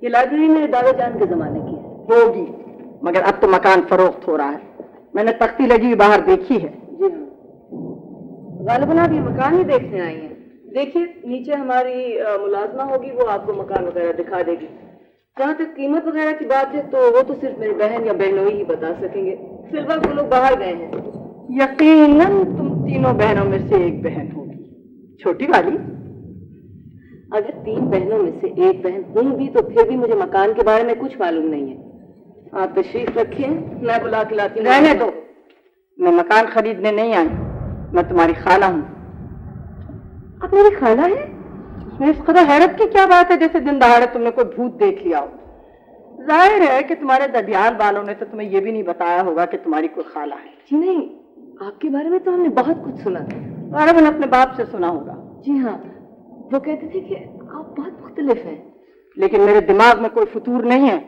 یہ لائبریری میرے دادا جان کے زمانے کی ہے۔ ہوگی، مگر اب تو مکان فروخت ہو رہا ہے، میں نے تختی لگی ہوئی باہر دیکھی ہے۔ جی ہاں، غالباً آپ یہ مکان ہی دیکھنے آئی ہیں۔ دیکھیے نیچے ہماری ملازمہ ہوگی، وہ آپ کو مکان وغیرہ دکھا دے گی۔ جہاں تک قیمت وغیرہ کی بات ہے تو وہ تو صرف میری بہن یا بہنوئی ہی بتا سکیں گے، فی الوقت وہ لوگ باہر گئے ہیں۔ یقیناً تم تینوں بہنوں میں سے ایک بہن ہوگی، چھوٹی والی۔ اگر 3 بہنوں میں سے ایک بہن ہوں بھی تو پھر بھی مجھے مکان کے بارے میں کچھ معلوم نہیں ہے۔ آپ تشریف رکھیں، میں بلا کے لاتی ہوں۔ رہنے دو، میں مکان خریدنے نہیں آئی، میں تمہاری خالہ ہوں۔ آپ میری خالہ ہیں؟ اس میں اس قدر حیرت کی کیا بات ہے جیسے دن دہاڑے تم نے کوئی بھوت دیکھ لیا ہو؟ ظاہر ہے کہ تمہارے ددیال والوں نے تو تمہیں یہ بھی نہیں بتایا ہوگا کہ تمہاری کوئی خالہ ہے۔ جی نہیں، آپ کے بارے میں تو ہم نے بہت کچھ سنا۔ غالباً اپنے باپ سے سنا ہوگا۔ جی ہاں، وہ کہتے تھے کہ آپ بہت مختلف ہیں۔ لیکن میرے دماغ میں کوئی فطور نہیں ہے۔